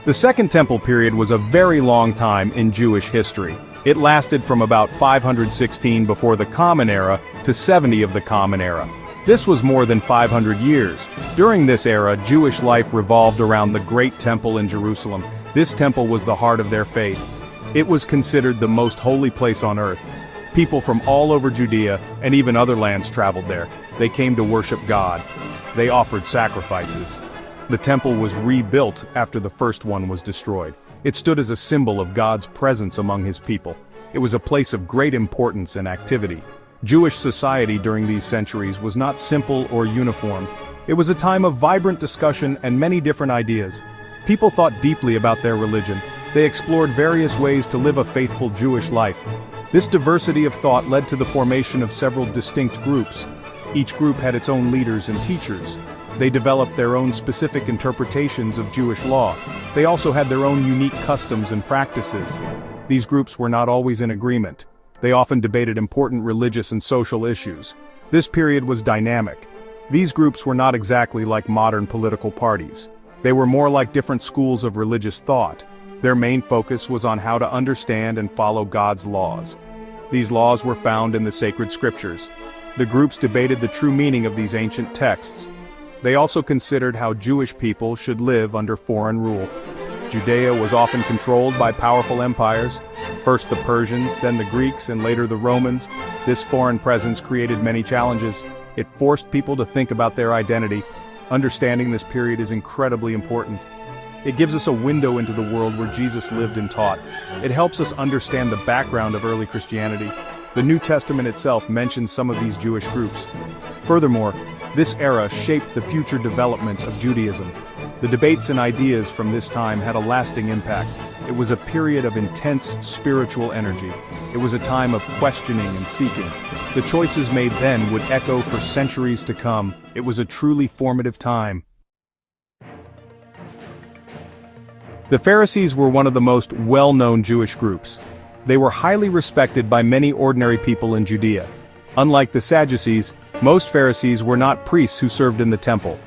The Second Temple period was a very long time in Jewish history. It lasted from about 516 before the Common Era to 70 of the Common Era. This was more than 500 years. During this era, Jewish life revolved around the Great Temple in Jerusalem. This temple was the heart of their faith. It was considered the most holy place on earth. People from all over Judea and even other lands traveled there. They came to worship God. They offered sacrifices. The temple was rebuilt after the first one was destroyed. It stood as a symbol of God's presence among his people. It was a place of great importance and activity. Jewish society during these centuries was not simple or uniform. It was a time of vibrant discussion and many different ideas. People thought deeply about their religion. They explored various ways to live a faithful Jewish life. This diversity of thought led to the formation of several distinct groups. Each group had its own leaders and teachers. They developed their own specific interpretations of Jewish law. They also had their own unique customs and practices. These groups were not always in agreement. They often debated important religious and social issues. This period was dynamic. These groups were not exactly like modern political parties. They were more like different schools of religious thought. Their main focus was on how to understand and follow God's laws. These laws were found in the sacred scriptures. The groups debated the true meaning of these ancient texts. They also considered how Jewish people should live under foreign rule. Judea was often controlled by powerful empires, first the Persians, then the Greeks, and later the Romans. This foreign presence created many challenges. It forced people to think about their identity. Understanding this period is incredibly important. It gives us a window into the world where Jesus lived and taught. It helps us understand the background of early Christianity. The New Testament itself mentions some of these Jewish groups. Furthermore, this era shaped the future development of Judaism. The debates and ideas from this time had a lasting impact. It was a period of intense spiritual energy. It was a time of questioning and seeking. The choices made then would echo for centuries to come. It was a truly formative time. The Pharisees were one of the most well-known Jewish groups. They were highly respected by many ordinary people in Judea. Unlike the Sadducees, most Pharisees were not priests who served in the temple.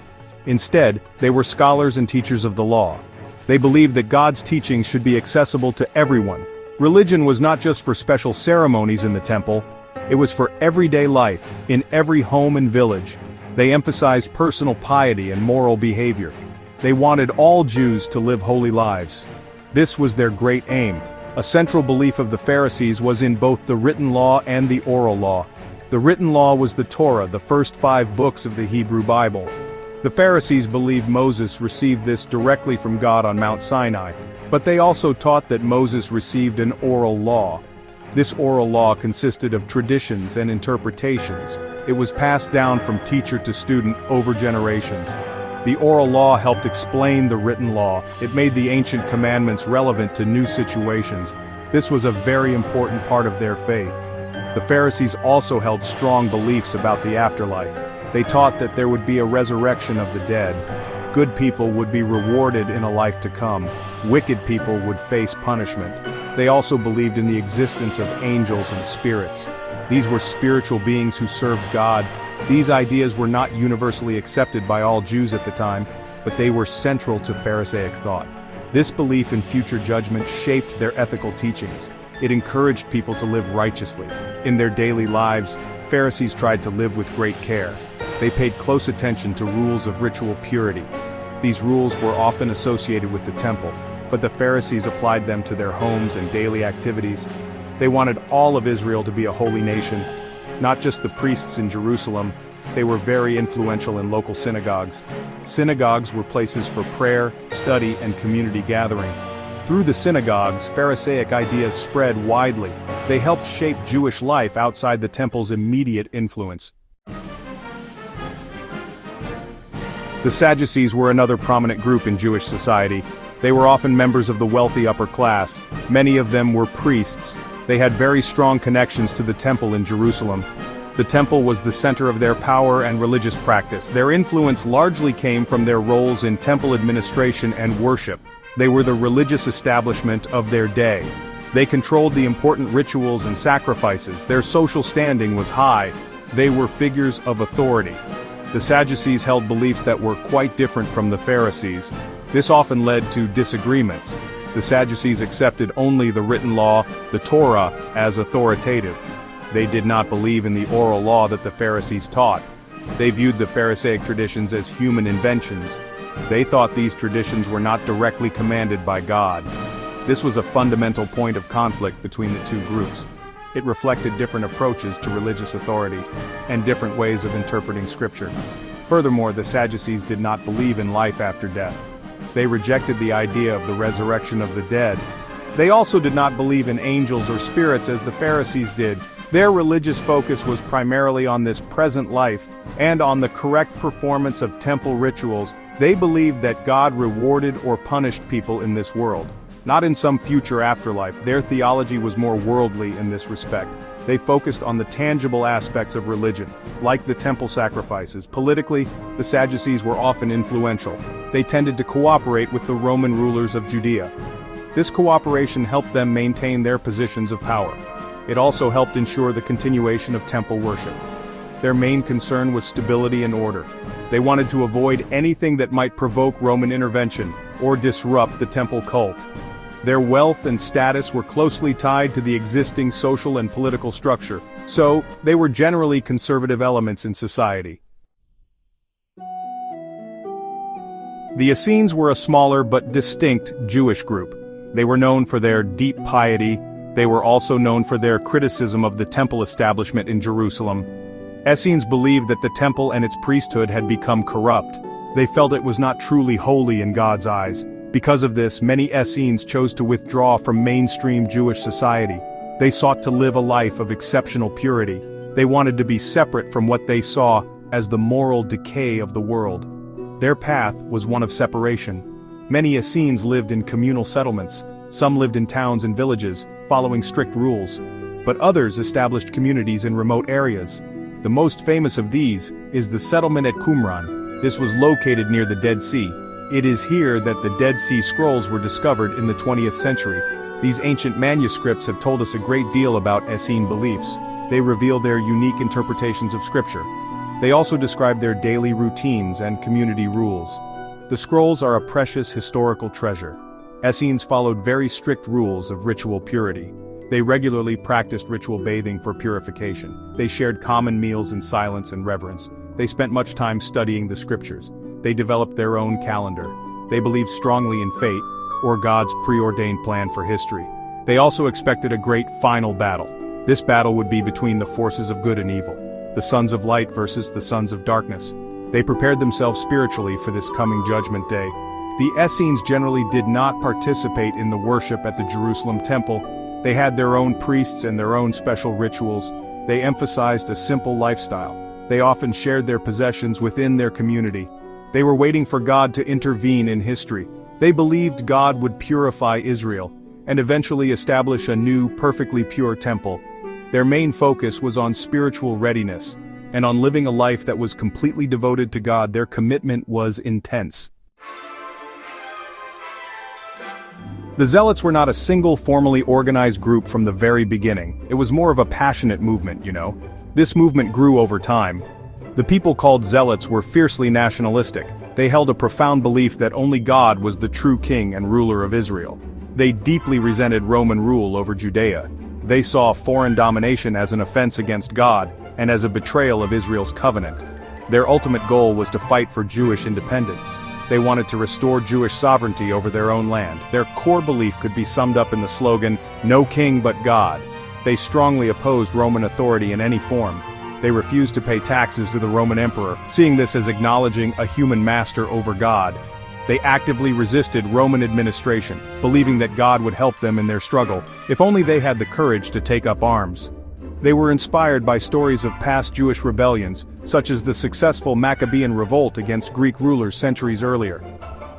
Instead, they were scholars and teachers of the law. They believed that God's teachings should be accessible to everyone. Religion was not just for special ceremonies in the temple, it was for everyday life, in every home and village. They emphasized personal piety and moral behavior. They wanted all Jews to live holy lives. This was their great aim. A central belief of the Pharisees was in both the written law and the oral law. The written law was the Torah, the first 5 books of the Hebrew Bible. The Pharisees believed Moses received this directly from God on Mount Sinai, but they also taught that Moses received an oral law. This oral law consisted of traditions and interpretations. It was passed down from teacher to student over generations. The oral law helped explain the written law. It made the ancient commandments relevant to new situations. This was a very important part of their faith. The Pharisees also held strong beliefs about the afterlife. They taught that there would be a resurrection of the dead. Good people would be rewarded in a life to come. Wicked people would face punishment. They also believed in the existence of angels and spirits. These were spiritual beings who served God. These ideas were not universally accepted by all Jews at the time, but they were central to Pharisaic thought. This belief in future judgment shaped their ethical teachings. It encouraged people to live righteously. In their daily lives, Pharisees tried to live with great care. They paid close attention to rules of ritual purity. These rules were often associated with the temple, but the Pharisees applied them to their homes and daily activities. They wanted all of Israel to be a holy nation, not just the priests in Jerusalem. They were very influential in local synagogues. Synagogues were places for prayer, study, and community gathering. Through the synagogues, Pharisaic ideas spread widely. They helped shape Jewish life outside the temple's immediate influence. The Sadducees were another prominent group in Jewish society. They were often members of the wealthy upper class. Many of them were priests. They had very strong connections to the temple in Jerusalem. The temple was the center of their power and religious practice. Their influence largely came from their roles in temple administration and worship. They were the religious establishment of their day. They controlled the important rituals and sacrifices. Their social standing was high. They were figures of authority. The Sadducees held beliefs that were quite different from the Pharisees. This often led to disagreements. The Sadducees accepted only the written law, the Torah, as authoritative. They did not believe in the oral law that the Pharisees taught. They viewed the Pharisaic traditions as human inventions. They thought these traditions were not directly commanded by God. This was a fundamental point of conflict between the two groups. It reflected different approaches to religious authority and different ways of interpreting Scripture. Furthermore, the Sadducees did not believe in life after death. They rejected the idea of the resurrection of the dead. They also did not believe in angels or spirits as the Pharisees did. Their religious focus was primarily on this present life and on the correct performance of temple rituals. They believed that God rewarded or punished people in this world, not in some future afterlife. Their theology was more worldly in this respect. They focused on the tangible aspects of religion, like the temple sacrifices. Politically, the Sadducees were often influential. They tended to cooperate with the Roman rulers of Judea. This cooperation helped them maintain their positions of power. It also helped ensure the continuation of temple worship. Their main concern was stability and order. They wanted to avoid anything that might provoke Roman intervention or disrupt the temple cult. Their wealth and status were closely tied to the existing social and political structure, so they were generally conservative elements in society. The Essenes were a smaller but distinct Jewish group. They were known for their deep piety. They were also known for their criticism of the temple establishment in Jerusalem. Essenes believed that the temple and its priesthood had become corrupt. They felt it was not truly holy in God's eyes. Because of this, many Essenes chose to withdraw from mainstream Jewish society. They sought to live a life of exceptional purity. They wanted to be separate from what they saw as the moral decay of the world. Their path was one of separation. Many Essenes lived in communal settlements. Some lived in towns and villages, following strict rules. But others established communities in remote areas. The most famous of these is the settlement at Qumran. This was located near the Dead Sea. It is here that the Dead Sea Scrolls were discovered in the 20th century. These ancient manuscripts have told us a great deal about Essene beliefs. They reveal their unique interpretations of Scripture. They also describe their daily routines and community rules. The scrolls are a precious historical treasure. Essenes followed very strict rules of ritual purity. They regularly practiced ritual bathing for purification. They shared common meals in silence and reverence. They spent much time studying the Scriptures. They developed their own calendar. They believed strongly in fate, or God's preordained plan for history. They also expected a great final battle. This battle would be between the forces of good and evil, the sons of light versus the sons of darkness. They prepared themselves spiritually for this coming judgment day. The Essenes generally did not participate in the worship at the Jerusalem temple. They had their own priests and their own special rituals. They emphasized a simple lifestyle. They often shared their possessions within their community. They were waiting for God to intervene in history. They believed God would purify Israel and eventually establish a new, perfectly pure temple. Their main focus was on spiritual readiness and on living a life that was completely devoted to God. Their commitment was intense. The Zealots were not a single formally organized group from the very beginning. It was more of a passionate movement, you know. This movement grew over time. The people called Zealots were fiercely nationalistic. They held a profound belief that only God was the true king and ruler of Israel. They deeply resented Roman rule over Judea. They saw foreign domination as an offense against God and as a betrayal of Israel's covenant. Their ultimate goal was to fight for Jewish independence. They wanted to restore Jewish sovereignty over their own land. Their core belief could be summed up in the slogan, "No king but God." They strongly opposed Roman authority in any form. They refused to pay taxes to the Roman emperor, seeing this as acknowledging a human master over God. They actively resisted Roman administration, believing that God would help them in their struggle, if only they had the courage to take up arms. They were inspired by stories of past Jewish rebellions, such as the successful Maccabean revolt against Greek rulers centuries earlier.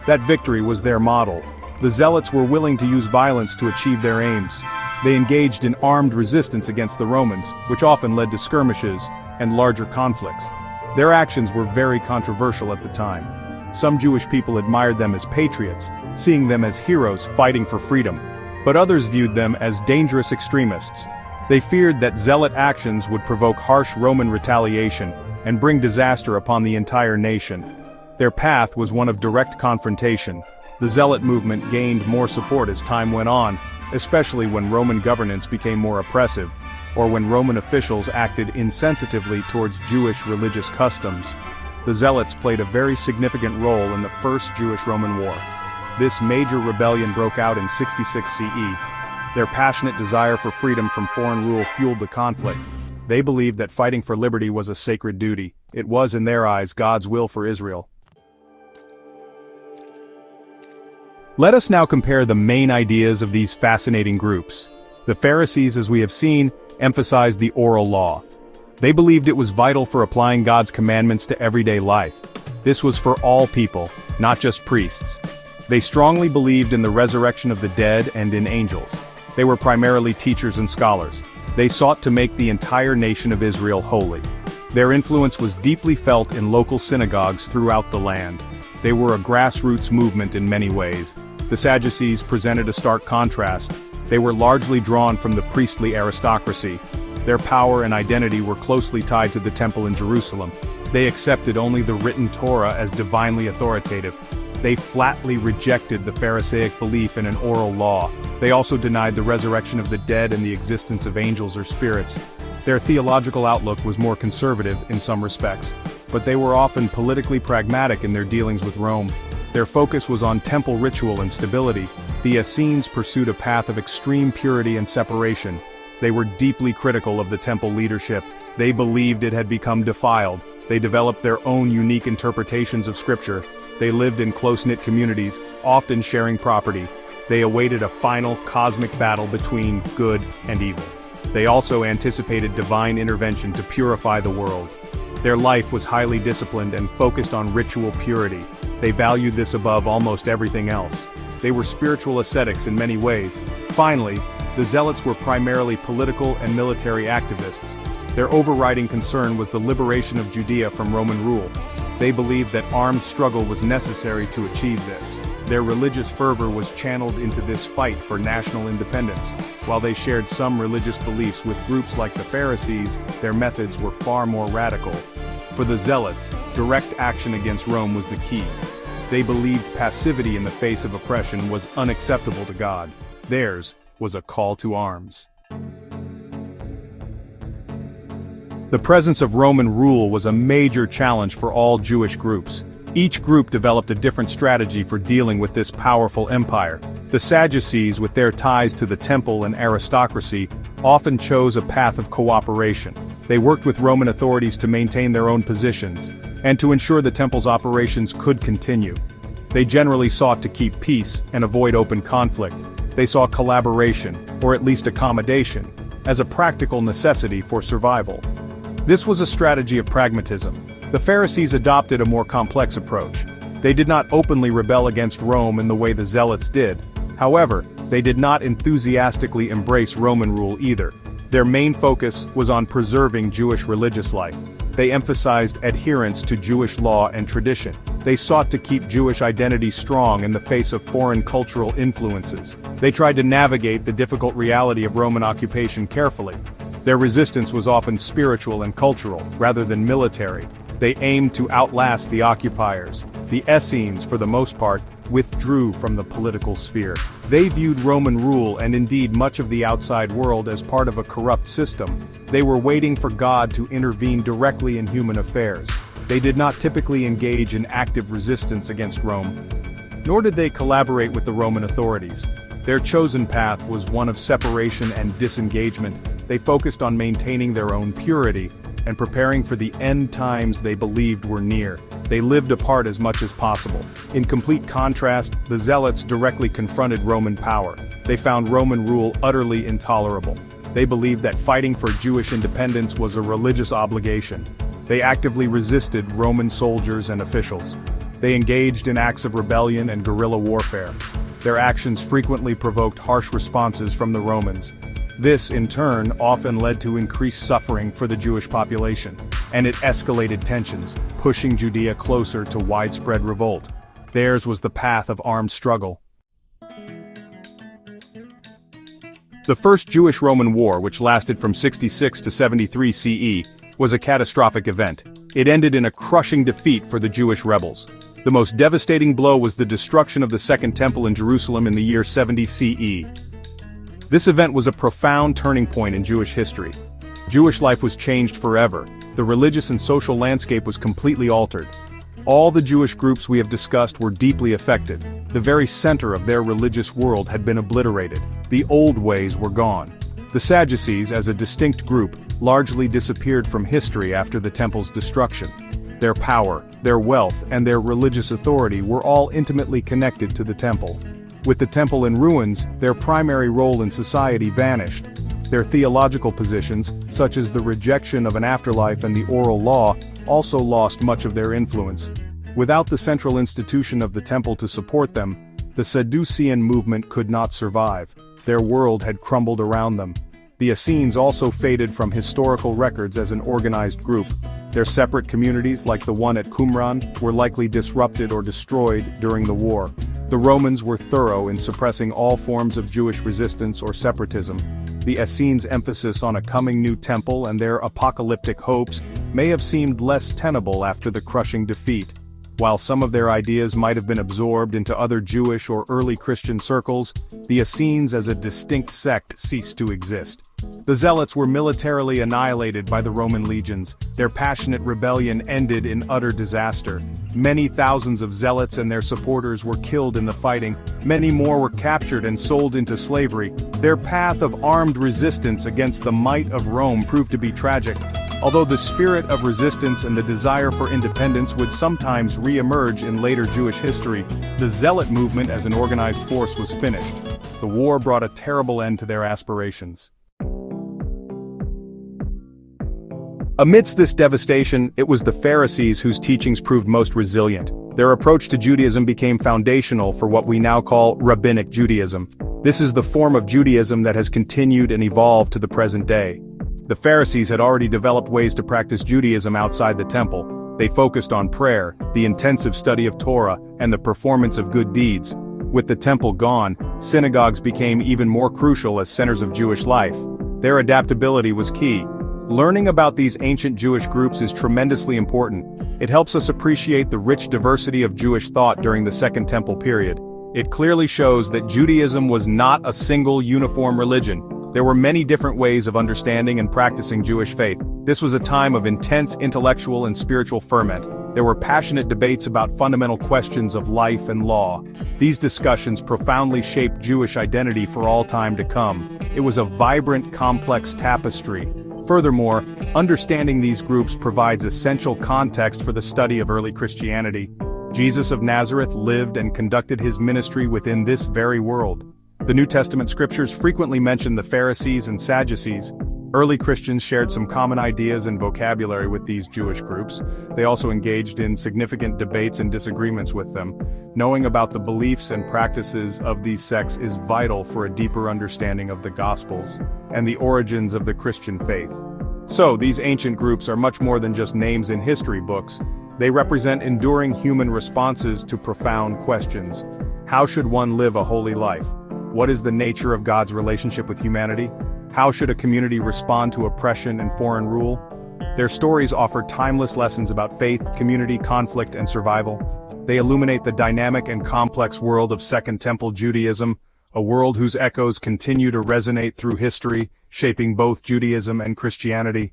That victory was their model. The Zealots were willing to use violence to achieve their aims. They engaged in armed resistance against the Romans, which often led to skirmishes and larger conflicts. Their actions were very controversial at the time. Some Jewish people admired them as patriots, seeing them as heroes fighting for freedom, but others viewed them as dangerous extremists. They feared that zealot actions would provoke harsh Roman retaliation and bring disaster upon the entire nation. Their path was one of direct confrontation. The Zealot movement gained more support as time went on, especially when Roman governance became more oppressive, or when Roman officials acted insensitively towards Jewish religious customs. The Zealots played a very significant role in the First Jewish-Roman War. This major rebellion broke out in 66 CE. Their passionate desire for freedom from foreign rule fueled the conflict. They believed that fighting for liberty was a sacred duty. It was, in their eyes, God's will for Israel. Let us now compare the main ideas of these fascinating groups. The Pharisees, as we have seen, emphasized the oral law. They believed it was vital for applying God's commandments to everyday life. This was for all people, not just priests. They strongly believed in the resurrection of the dead and in angels. They were primarily teachers and scholars. They sought to make the entire nation of Israel holy. Their influence was deeply felt in local synagogues throughout the land. They were a grassroots movement in many ways. The Sadducees presented a stark contrast. They were largely drawn from the priestly aristocracy. Their power and identity were closely tied to the temple in Jerusalem. They accepted only the written Torah as divinely authoritative. They flatly rejected the Pharisaic belief in an oral law. They also denied the resurrection of the dead and the existence of angels or spirits. Their theological outlook was more conservative in some respects, but they were often politically pragmatic in their dealings with Rome. Their focus was on temple ritual and stability. The Essenes pursued a path of extreme purity and separation. They were deeply critical of the temple leadership. They believed it had become defiled. They developed their own unique interpretations of Scripture. They lived in close-knit communities, often sharing property. They awaited a final cosmic battle between good and evil. They also anticipated divine intervention to purify the world. Their life was highly disciplined and focused on ritual purity. They valued this above almost everything else. They were spiritual ascetics in many ways. Finally, the Zealots were primarily political and military activists. Their overriding concern was the liberation of Judea from Roman rule. They believed that armed struggle was necessary to achieve this. Their religious fervor was channeled into this fight for national independence. While they shared some religious beliefs with groups like the Pharisees, their methods were far more radical. For the Zealots, direct action against Rome was the key. They believed passivity in the face of oppression was unacceptable to God. Theirs was a call to arms. The presence of Roman rule was a major challenge for all Jewish groups. Each group developed a different strategy for dealing with this powerful empire. The Sadducees, with their ties to the temple and aristocracy, often chose a path of cooperation. They worked with Roman authorities to maintain their own positions, and to ensure the temple's operations could continue. They generally sought to keep peace and avoid open conflict. They saw collaboration, or at least accommodation, as a practical necessity for survival. This was a strategy of pragmatism. The Pharisees adopted a more complex approach. They did not openly rebel against Rome in the way the Zealots did. However, they did not enthusiastically embrace Roman rule either. Their main focus was on preserving Jewish religious life. They emphasized adherence to Jewish law and tradition. They sought to keep Jewish identity strong in the face of foreign cultural influences. They tried to navigate the difficult reality of Roman occupation carefully. Their resistance was often spiritual and cultural, rather than military. They aimed to outlast the occupiers. The Essenes, for the most part, withdrew from the political sphere. They viewed Roman rule and indeed much of the outside world as part of a corrupt system. They were waiting for God to intervene directly in human affairs. They did not typically engage in active resistance against Rome, nor did they collaborate with the Roman authorities. Their chosen path was one of separation and disengagement. They focused on maintaining their own purity and preparing for the end times they believed were near. They lived apart as much as possible. In complete contrast, the Zealots directly confronted Roman power. They found Roman rule utterly intolerable. They believed that fighting for Jewish independence was a religious obligation. They actively resisted Roman soldiers and officials. They engaged in acts of rebellion and guerrilla warfare. Their actions frequently provoked harsh responses from the Romans. This, in turn, often led to increased suffering for the Jewish population, and it escalated tensions, pushing Judea closer to widespread revolt. Theirs was the path of armed struggle. The First Jewish-Roman War, which lasted from 66 to 73 CE, was a catastrophic event. It ended in a crushing defeat for the Jewish rebels. The most devastating blow was the destruction of the Second Temple in Jerusalem in the year 70 CE. This event was a profound turning point in Jewish history. Jewish life was changed forever. The religious and social landscape was completely altered. All the Jewish groups we have discussed were deeply affected. The very center of their religious world had been obliterated. The old ways were gone. The Sadducees, as a distinct group, largely disappeared from history after the temple's destruction. Their power, their wealth, and their religious authority were all intimately connected to the temple. With the temple in ruins, their primary role in society vanished. Their theological positions, such as the rejection of an afterlife and the oral law, also lost much of their influence. Without the central institution of the temple to support them, the Sadducean movement could not survive. Their world had crumbled around them. The Essenes also faded from historical records as an organized group. Their separate communities, like the one at Qumran, were likely disrupted or destroyed during the war. The Romans were thorough in suppressing all forms of Jewish resistance or separatism. The Essenes' emphasis on a coming new temple and their apocalyptic hopes may have seemed less tenable after the crushing defeat. While some of their ideas might have been absorbed into other Jewish or early Christian circles, the Essenes as a distinct sect ceased to exist. The Zealots were militarily annihilated by the Roman legions. Their passionate rebellion ended in utter disaster. Many thousands of Zealots and their supporters were killed in the fighting. Many more were captured and sold into slavery. Their path of armed resistance against the might of Rome proved to be tragic. Although the spirit of resistance and the desire for independence would sometimes re-emerge in later Jewish history, the Zealot movement as an organized force was finished. The war brought a terrible end to their aspirations. Amidst this devastation, it was the Pharisees whose teachings proved most resilient. Their approach to Judaism became foundational for what we now call Rabbinic Judaism. This is the form of Judaism that has continued and evolved to the present day. The Pharisees had already developed ways to practice Judaism outside the temple. They focused on prayer, the intensive study of Torah, and the performance of good deeds. With the temple gone, synagogues became even more crucial as centers of Jewish life. Their adaptability was key. Learning about these ancient Jewish groups is tremendously important. It helps us appreciate the rich diversity of Jewish thought during the Second Temple period. It clearly shows that Judaism was not a single uniform religion. There were many different ways of understanding and practicing Jewish faith. This was a time of intense intellectual and spiritual ferment. There were passionate debates about fundamental questions of life and law. These discussions profoundly shaped Jewish identity for all time to come. It was a vibrant, complex tapestry. Furthermore, understanding these groups provides essential context for the study of early Christianity. Jesus of Nazareth lived and conducted his ministry within this very world. The New Testament scriptures frequently mention the Pharisees and Sadducees. Early Christians shared some common ideas and vocabulary with these Jewish groups. They also engaged in significant debates and disagreements with them. Knowing about the beliefs and practices of these sects is vital for a deeper understanding of the Gospels and the origins of the Christian faith. So, these ancient groups are much more than just names in history books. They represent enduring human responses to profound questions. How should one live a holy life? What is the nature of God's relationship with humanity? How should a community respond to oppression and foreign rule? Their stories offer timeless lessons about faith, community, conflict, and survival. They illuminate the dynamic and complex world of Second Temple Judaism, a world whose echoes continue to resonate through history, shaping both Judaism and Christianity.